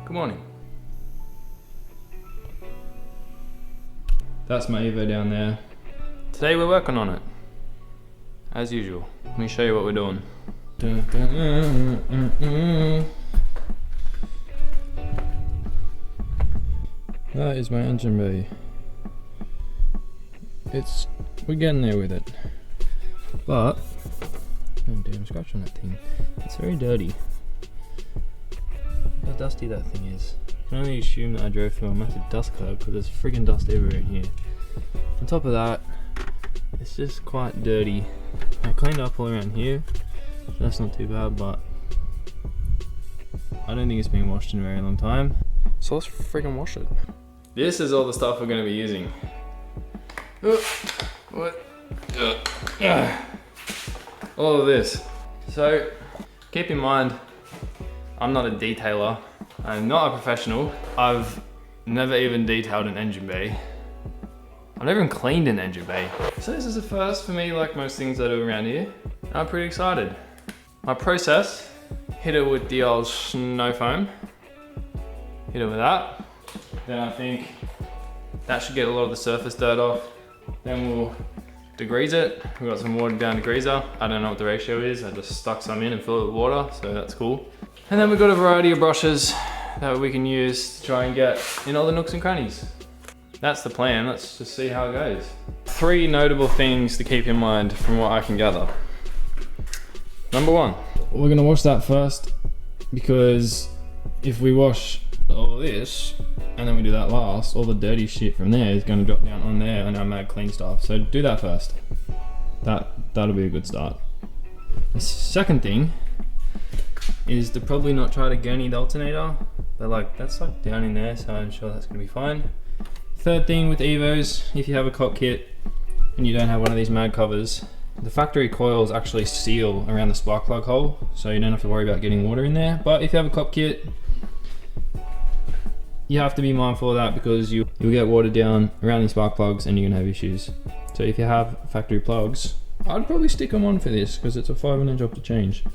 Good morning. That's my Evo down there. Today we're working on it. As usual. Let me show you what we're doing. That is my engine bay. We're getting there with it. But, oh damn, scratch on that thing. It's very dirty. Look how dusty that thing is. I can only assume that I drove through a massive dust cloud because there's friggin' dust everywhere in here. On top of that, it's just quite dirty. I cleaned up all around here. That's not too bad, but I don't think it's been washed in a very long time. So let's friggin' wash it. This is all the stuff we're going to be using. All of this. So keep in mind, I'm not a detailer. I'm not a professional. I've never even detailed an engine bay. I've never even cleaned an engine bay. So this is a first for me, like most things I do around here. I'm pretty excited. My process, hit it with the old snow foam. Hit it with that. Then I think that should get a lot of the surface dirt off. Then we'll degrease it. We've got some watered down degreaser. I don't know what the ratio is. I just stuck some in and filled it with water, so that's cool. And then we've got a variety of brushes that we can use to try and get in all the nooks and crannies. That's the plan. Let's just see how it goes. 3 notable things to keep in mind from what I can gather. Number 1, we're gonna wash that first, because if we wash all this and then we do that last, all the dirty shit from there is going to drop down on there and our mad clean stuff. So do that first. That'll be a good start. The second thing is to probably not try to gurney the alternator, but that's like down in there, so I'm sure that's going to be fine. Third thing with Evos, if you have a cop kit and you don't have one of these mag covers, the factory coils actually seal around the spark plug hole, so you don't have to worry about getting water in there. But if you have a cop kit, you have to be mindful of that, because you'll get water down around these spark plugs and you're gonna have issues. So if you have factory plugs, I'd probably stick them on for this, because it's a 5-minute job to change.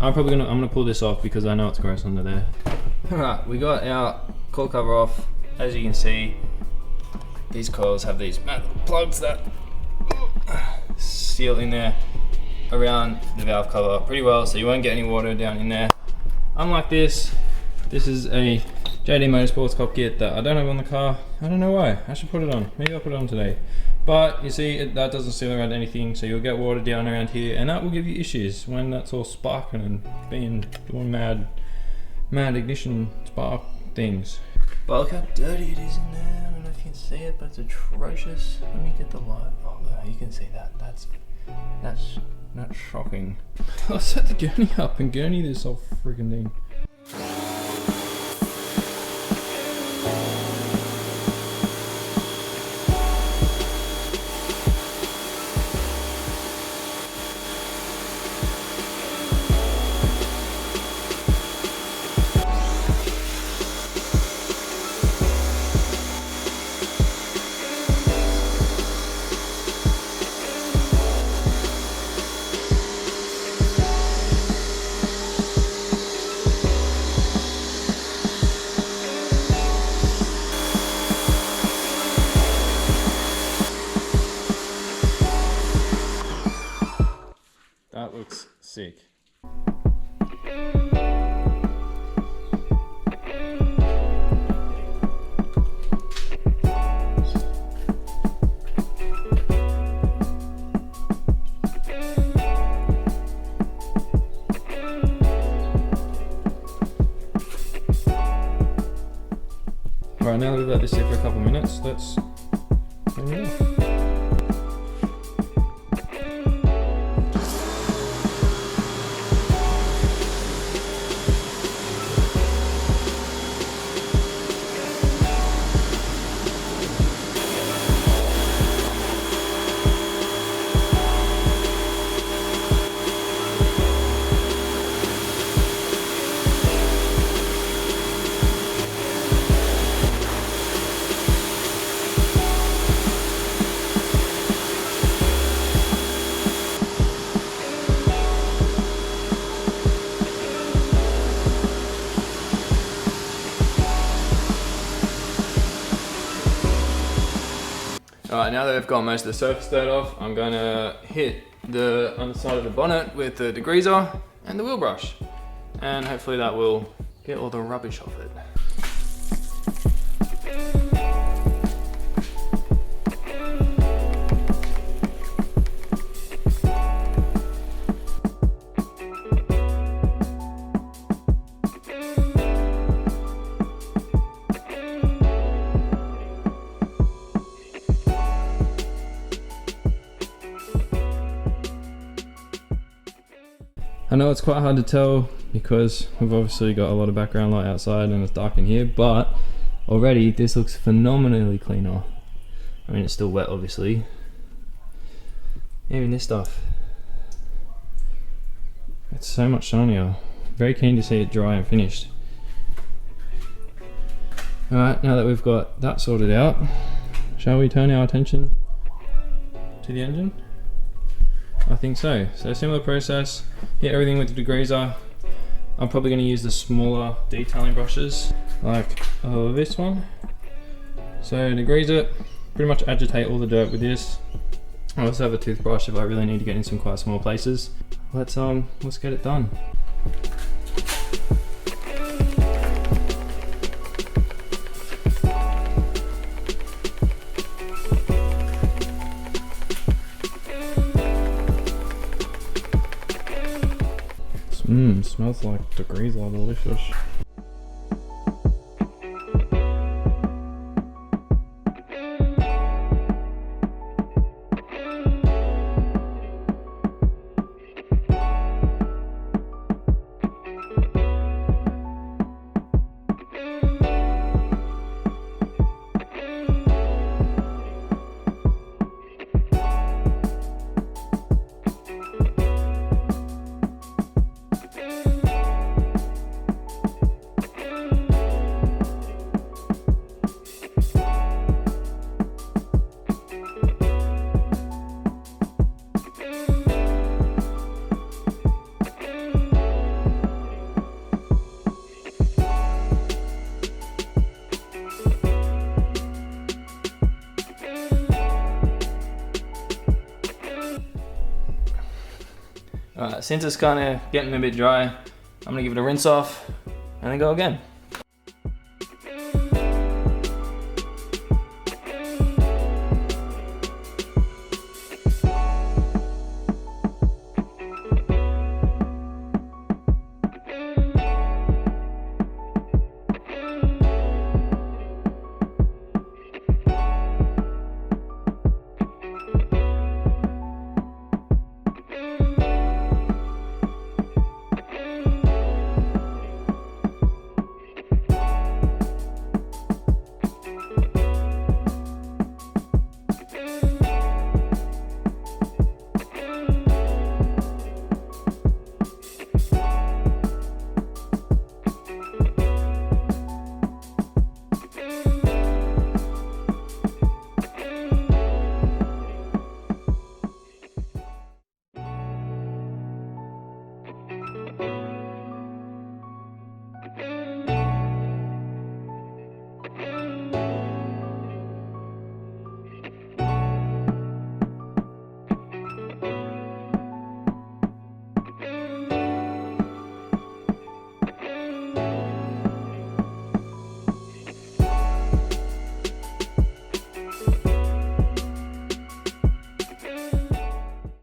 I'm gonna pull this off because I know it's gross under there. Alright, we got our coil cover off. As you can see, these coils have these plugs that seal in there around the valve cover pretty well, so you won't get any water down in there. Unlike this is a JD Motorsports cop kit that I don't have on the car. I don't know why. I should put it on. Maybe I'll put it on today. But you see, that doesn't seal around anything, so you'll get water down around here, and that will give you issues when that's all sparking and doing mad ignition spark things. But look how dirty it is in there. I don't know if you can see it, but it's atrocious. Let me get the light. Oh, you can see that. That's shocking. I'll set the gurney up and gurney this whole freaking thing. That looks sick. Alright, now that we've let this sit for a couple minutes, let's turn it off. Alright, now that we've got most of the surface dirt off, I'm going to hit the underside of the bonnet with the degreaser and the wheel brush. And hopefully that will get all the rubbish off it. I know it's quite hard to tell because we've obviously got a lot of background light outside and it's dark in here, but already this looks phenomenally cleaner. I mean, it's still wet obviously. Even this stuff, it's so much shinier. Very keen to see it dry and finished. Alright, now that we've got that sorted out, shall we turn our attention to the engine? I think so. So similar process, hit everything with the degreaser. I'm probably going to use the smaller detailing brushes like this one. So degrease it, pretty much agitate all the dirt with this. I also have a toothbrush if I really need to get in some quite small places. Let's get it done. Smells like degreaser, delicious. Alright, since it's kind of getting a bit dry, I'm going to give it a rinse off and then go again.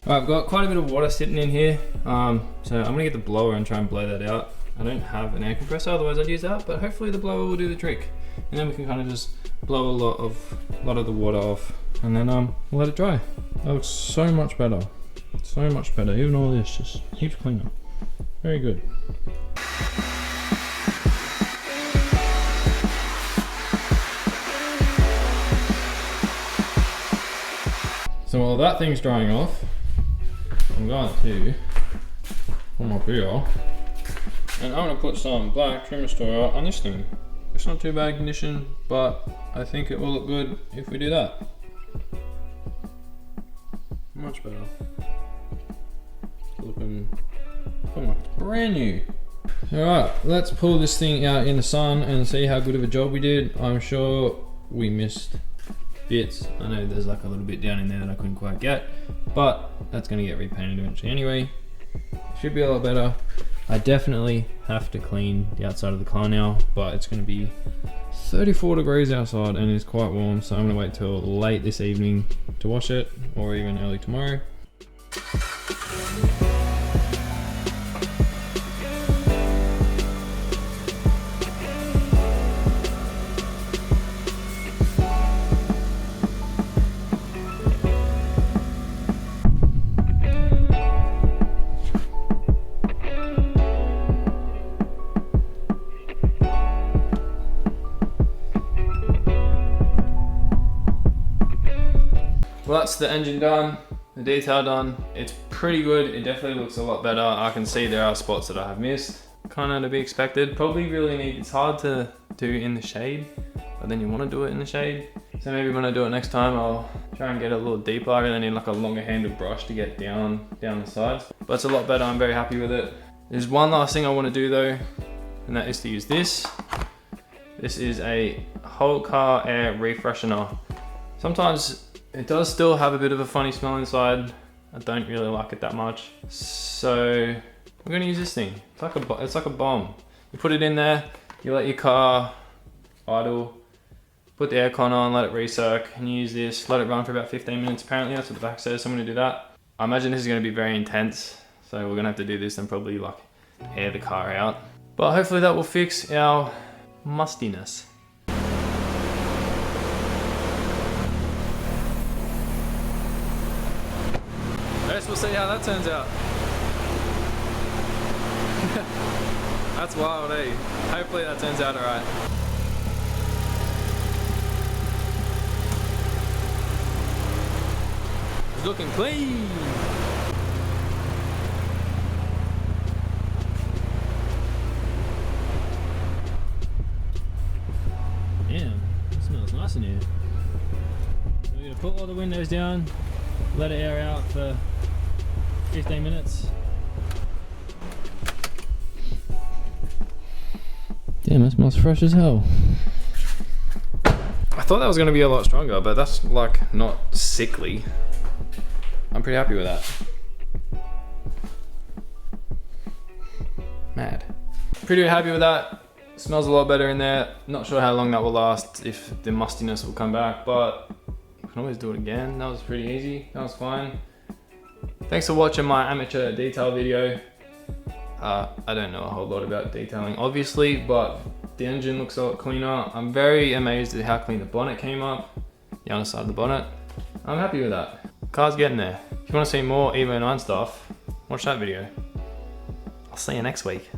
Alright, I've got quite a bit of water sitting in here, so I'm going to get the blower and try and blow that out. I don't have an air compressor, otherwise I'd use that, but hopefully the blower will do the trick. And then we can kind of just blow a lot of the water off, and then we'll let it dry. That looks so much better. So much better. Even all this just heaps cleaner. Very good. So while that thing's drying off, I'm going to pull my beer, and I'm going to put some black trim restorer on this thing. It's not too bad condition, but I think it will look good if we do that. Much better. It's looking like it's brand new. Alright, let's pull this thing out in the sun and see how good of a job we did. I'm sure we missed bits. I know there's like a little bit down in there that I couldn't quite get, but that's gonna get repainted eventually anyway. Should be a lot better. I definitely have to clean the outside of the car now, but it's gonna be 34 degrees outside and it's quite warm, so I'm gonna wait till late this evening to wash it, or even early tomorrow. Well, that's the engine done, the detail done. It's pretty good. It definitely looks a lot better. I can see there are spots that I have missed. Kind of to be expected. Probably really need, it's hard to do in the shade, but then you want to do it in the shade. So maybe when I do it next time, I'll try and get a little deeper. I really need like a longer handled brush to get down the sides. But it's a lot better. I'm very happy with it. There's one last thing I want to do though, and that is to use this. This is a whole car air refreshener. Sometimes it does still have a bit of a funny smell inside. I don't really like it that much. So I'm gonna use this thing. It's like a bomb. You put it in there, you let your car idle, put the aircon on, let it recirc, and you use this, let it run for about 15 minutes. Apparently that's what the back says, so I'm gonna do that. I imagine this is gonna be very intense, so we're gonna have to do this and probably like air the car out. But hopefully that will fix our mustiness. We'll see how that turns out. That's wild, eh? Hopefully that turns out alright. It's looking clean. Damn, it smells nice in here. So we're gonna put all the windows down, let it air out for 15 minutes. Damn, that smells fresh as hell. I thought that was gonna be a lot stronger, but that's like not sickly. I'm pretty happy with that. Mad. Pretty happy with that. Smells a lot better in there. Not sure how long that will last, if the mustiness will come back, but I can always do it again. That was pretty easy, that was fine. Thanks for watching my amateur detail video. I don't know a whole lot about detailing obviously, but the engine looks a lot cleaner. I'm very amazed at how clean the bonnet came up, the underside of the bonnet. I'm happy with that. Car's getting there. If you want to see more Evo 9 stuff, watch that video. I'll see you next week.